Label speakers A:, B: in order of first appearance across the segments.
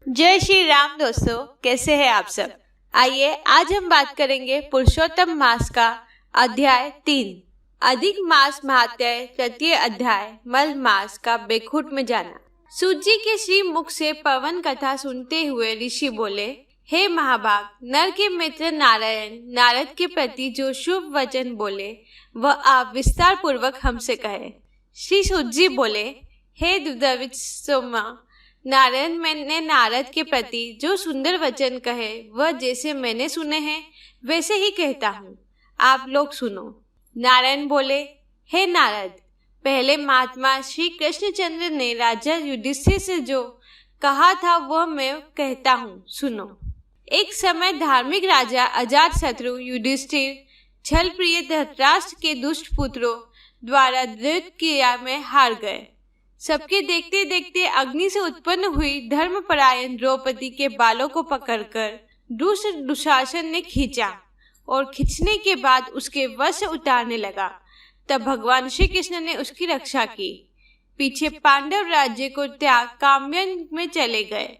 A: जय श्री राम दोस्तों, कैसे हैं आप सब। आइए आज हम बात करेंगे पुरुषोत्तम मास का अध्याय 3 अधिक मास महात्म्य तृतीय अध्याय मल मास का बेखुट में जाना। सूत जी के श्री मुख से पवन कथा सुनते हुए ऋषि बोले, हे महाभाग, नर के मित्र नारायण नारद के प्रति जो शुभ वचन बोले वह आप विस्तार पूर्वक हमसे कहे। श्री सूत जी बोले, हे द्विविद सोमा, नारायण मैंने नारद के प्रति जो सुंदर वचन कहे वह जैसे मैंने सुने हैं वैसे ही कहता हूँ, आप लोग सुनो। नारायण बोले, हे नारद, पहले महात्मा श्री कृष्णचंद्र ने राजा युधिष्ठिर से जो कहा था वह मैं कहता हूँ, सुनो। एक समय धार्मिक राजा अजातशत्रु युधिष्ठिर छल प्रिय धृतराष्ट्र के दुष्ट पुत्रों द्वारा दृढ़ क्रिया में हार गए। सबके देखते देखते अग्नि से उत्पन्न हुई धर्मपरायण द्रौपदी के बालों को पकड़कर दुष्ट दुशासन ने खींचा और खींचने के बाद उसके वश से उतारने लगा। तब भगवान श्री कृष्ण ने उसकी रक्षा की। पीछे पांडव राज्य को त्याग काम्यन में चले गए।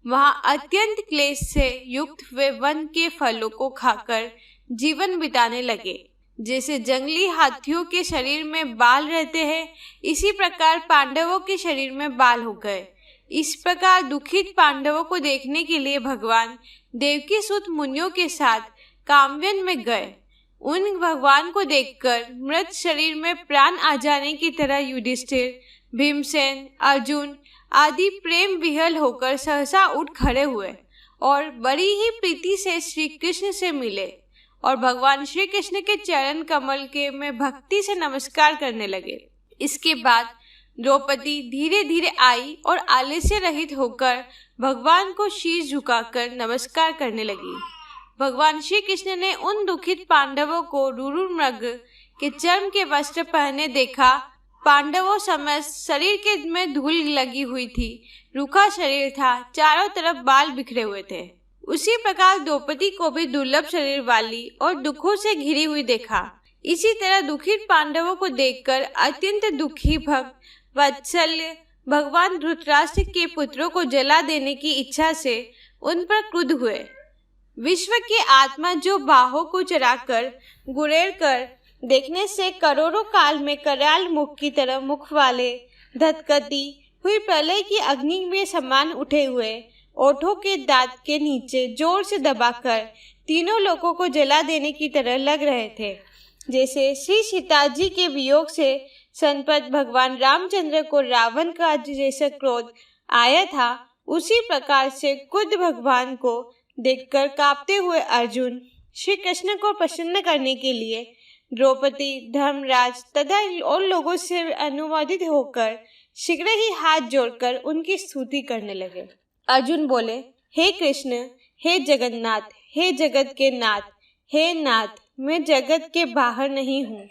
A: वहां अत्यंत क्लेश से युक्त वे वन के फलों को खाकर जीवन बिताने लगे। जैसे जंगली हाथियों के शरीर में बाल रहते हैं, इसी प्रकार पांडवों के शरीर में बाल हो गए। इस प्रकार दुखित पांडवों को देखने के लिए भगवान देवकी सुत मुनियों के साथ काम्यन में गए। उन भगवान को देखकर मृत शरीर में प्राण आ जाने की तरह युधिष्ठिर, भीमसेन, अर्जुन आदि प्रेम विहल होकर सहसा उठ खड़े हुए और बड़ी ही प्रीति से श्री कृष्ण से मिले और भगवान श्री कृष्ण के चरण कमल के में भक्ति से नमस्कार करने लगे। इसके बाद द्रौपदी धीरे धीरे आई और आलस्य रहित होकर भगवान को शीश झुकाकर नमस्कार करने लगी। भगवान श्री कृष्ण ने उन दुखित पांडवों को रुरु मृग के चर्म के वस्त्र पहने देखा। पांडवों समय शरीर के में धूल लगी हुई थी, रूखा शरीर था, चारों तरफ बाल बिखरे हुए थे। उसी प्रकार द्रौपदी को भी दुर्लभ शरीर वाली और दुखों से घिरी हुई देखा। इसी तरह दुखित पांडवों को देखकर अत्यंत दुखी भक्त वत्सल्य भगवान धृतराष्ट्र के पुत्रों को जला देने की इच्छा से उन पर क्रुद्ध हुए। विश्व की आत्मा जो बाहों को चराकर गुरेर कर देखने से करोड़ों काल में कराल मुख की तरह मुख वाले धधकती हुई प्रलय की अग्नि में समान उठे हुए ओठों के दांत के नीचे जोर से दबाकर तीनों लोगों को जला देने की तरह लग रहे थे। जैसे श्री सीता जी के वियोग से संतप्त भगवान रामचंद्र को रावण का जैसा क्रोध आया था, उसी प्रकार से क्रुद्ध भगवान को देखकर कांपते हुए अर्जुन श्री कृष्ण को प्रसन्न करने के लिए द्रौपदी, धर्मराज तथा और लोगों से अनुमोदित होकर शीघ्र ही हाथ जोड़कर उनकी स्तुति करने लगे। अर्जुन बोले, हे कृष्ण, हे जगन्नाथ, हे जगत के नाथ, हे नाथ, मैं जगत के बाहर नहीं हूँ,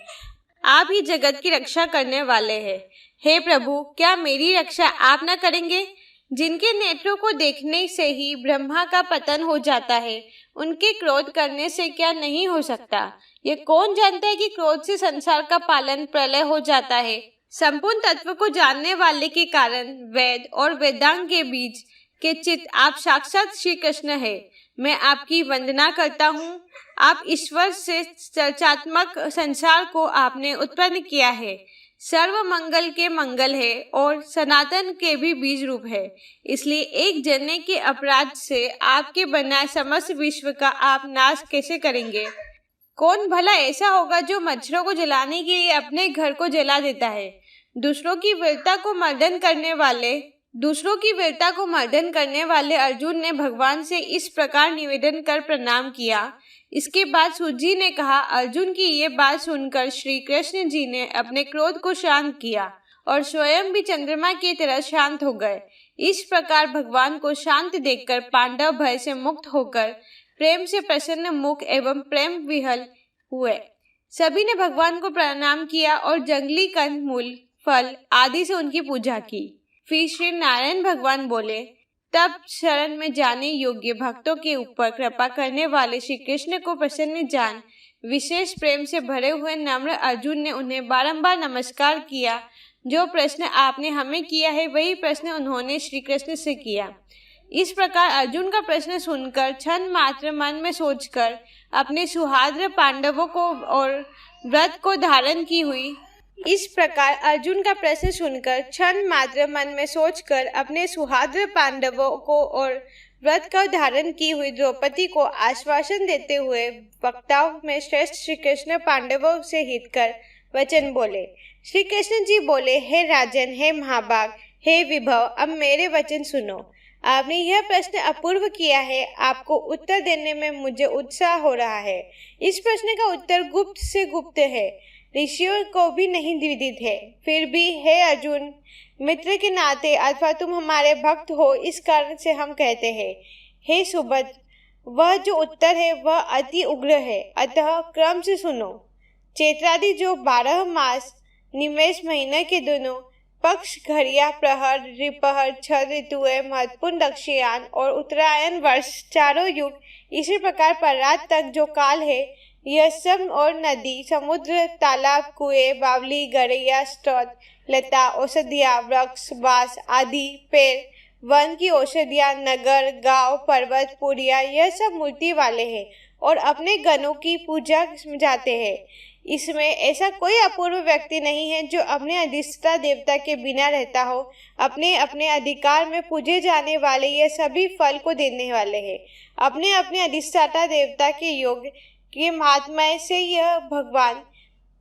A: आप ही जगत की रक्षा करने वाले हैं। हे प्रभु, क्या मेरी रक्षा आप न करेंगे? जिनके नेत्रों को देखने से ही ब्रह्मा का पतन हो जाता है, उनके क्रोध करने से क्या नहीं हो सकता? ये कौन जानता है कि क्रोध से संसार का पालन प्रलय हो जाता है? संपूर्ण तत्व को जानने वाले के कारण वेद और वेदांग के बीच के चित्त आप साक्षात श्री कृष्ण है। मैं आपकी वंदना करता हूँ। आप ईश्वर से चर्चात्मक संसार को आपने उत्पन्न किया है। सर्व मंगल के मंगल है और सनातन के भी बीज रूप है। इसलिए एक जने के अपराध से आपके बनाए समस्त विश्व का आप नाश कैसे करेंगे? कौन भला ऐसा होगा जो मच्छरों को जलाने के लिए अपने घर को जला देता है? दूसरों की वीरता को मर्दन करने वाले अर्जुन ने भगवान से इस प्रकार निवेदन कर प्रणाम किया। इसके बाद सूत जी ने कहा, अर्जुन की ये बात सुनकर श्री कृष्ण जी ने अपने क्रोध को शांत किया और स्वयं भी चंद्रमा की तरह शांत हो गए। इस प्रकार भगवान को शांत देखकर पांडव भय से मुक्त होकर प्रेम से प्रसन्न मुख एवं प्रेम विहल हुए। सभी ने भगवान को प्रणाम किया और जंगली कंद, मूल, फल आदि से उनकी पूजा की। फिर श्री नारायण भगवान बोले, तब शरण में जाने योग्य भक्तों के ऊपर कृपा करने वाले श्री कृष्ण को प्रसन्न जान विशेष प्रेम से भरे हुए नम्र अर्जुन ने उन्हें बारंबार नमस्कार किया। जो प्रश्न आपने हमें किया है वही प्रश्न उन्होंने श्री कृष्ण से किया। इस प्रकार अर्जुन का प्रश्न सुनकर क्षण मात्र मन में सोचकर अपने सुहाद्र पांडवों को और व्रत को धारण की हुई इस प्रकार अर्जुन का प्रश्न सुनकर क्षण मात्र मन में सोचकर अपने सुहाद्र पांडवों को और व्रत का धारण की हुई द्रौपदी को आश्वासन देते हुए वक्ताओं में श्रेष्ठ श्री कृष्ण पांडवों से हित कर वचन बोले। श्री कृष्ण जी बोले, हे राजन, हे महाभाग, हे विभव, अब मेरे वचन सुनो। आपने यह प्रश्न अपूर्व किया है, आपको उत्तर देने में मुझे उत्साह हो रहा है। इस प्रश्न का उत्तर गुप्त से गुप्त है, ऋषियों को भी नहीं विदित है। फिर भी हे अर्जुन, मित्र के नाते अथवा तुम हमारे भक्त हो, इस कारण से हम कहते हैं। हे सुभद्र, वह जो उत्तर है वह अति उग्र है, अतः क्रम से सुनो। चैत्रादि जो 12 मास निमेष महीने के दोनों पक्ष, घड़िया, प्रहर, रिपहर, 6 ऋतुएं, महत्वपूर्ण दक्षिणायन और उत्तरायण वर्ष, चारों युग, इसी प्रकार परात तक जो काल है, यह सब और नदी, समुद्र, तालाब, कुएं, बावली, गड़िया, स्रोत, लता, औषधियाँ, वृक्ष, बांस आदि, पेड़, वन की औषधियाँ, नगर, गांव, पर्वत, पुरिया, यह सब मूर्ति वाले हैं और अपने गणों की पूजा जाते हैं। इसमें ऐसा कोई अपूर्व व्यक्ति नहीं है जो अपने अधिष्ठा देवता के बिना रहता हो। अपने अपने अधिकार में पूजे जाने वाले ये सभी फल को देने वाले हैं। अपने अपने अधिष्ठाता देवता के योग के महात्म्य से यह भगवान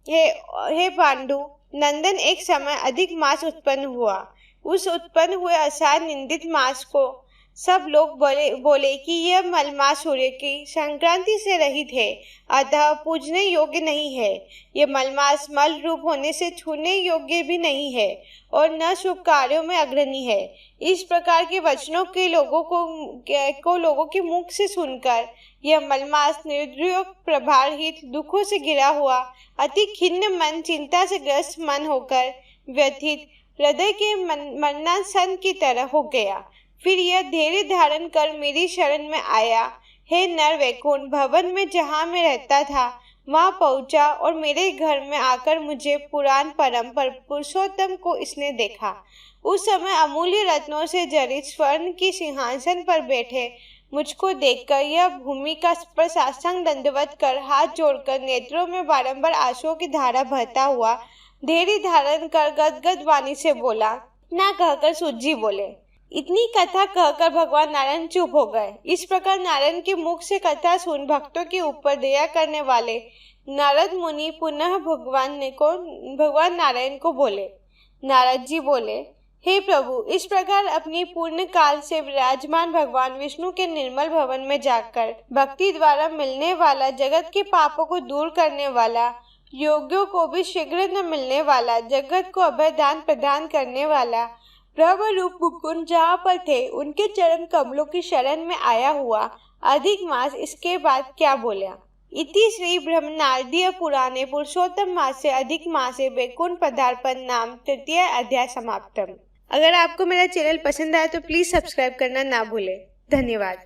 A: हे पांडु नंदन, एक समय अधिक मास उत्पन्न हुआ। उस उत्पन्न हुए असार निंदित मास को सब लोग बोले कि यह मलमास सूर्य की संक्रांति से रहित है, अतः पूजने योग्य नहीं है। यह मलमास मल रूप होने से छूने योग्य भी नहीं है और न शुभ कार्यों में अग्रणी है। इस प्रकार के वचनों के लोगों के मुख से सुनकर यह मलमास निर्द्रोह प्रभारहित दुखों से घिरा हुआ अति खिन्न मन, चिंता से ग्रस्त मन होकर व्यथित हृदय के मरणासन की तरह हो गया। फिर यह धैर्य धारण कर मेरी शरण में आया। हे नर, वैकुंठ भवन में जहाँ मैं रहता था वहाँ पहुँचा और मेरे घर में आकर मुझे पुराण परम पर पुरुषोत्तम को इसने देखा। उस समय अमूल्य रत्नों से जड़ित स्वर्ण की सिंहासन पर बैठे मुझको देखकर यह भूमि का पर साष्टांग दंडवत कर हाथ जोड़कर नेत्रों में बारंबार आंसुओं की धारा बहता हुआ धैर्य धारण कर गदगद वाणी से बोला, ना कहकर सूत बोले। इतनी कथा कहकर भगवान नारायण चुप हो गए। इस प्रकार नारायण के मुख से कथा सुन भक्तों के ऊपर दया करने वाले नारद मुनि पुनः भगवान नारायण को बोले। नारद जी बोले, हे प्रभु, इस प्रकार अपनी पूर्ण काल से विराजमान भगवान विष्णु के निर्मल भवन में जाकर भक्ति द्वारा मिलने वाला, जगत के पापों को दूर करने वाला, योगियों को भी शीघ्र न मिलने वाला, जगत को अभयदान प्रदान करने वाला ब्रह्म रूप मुकुंद जहाँ पर थे उनके चरण कमलों की शरण में आया हुआ अधिक मास इसके बाद क्या बोला। इति श्री ब्रह्मनारदीय पुराणे पुरुषोत्तम मासे अधिक मासे वैकुंठ पदार्पण नाम 3य अध्याय समाप्तम। अगर आपको मेरा चैनल पसंद आया तो प्लीज सब्सक्राइब करना ना भूलें। धन्यवाद।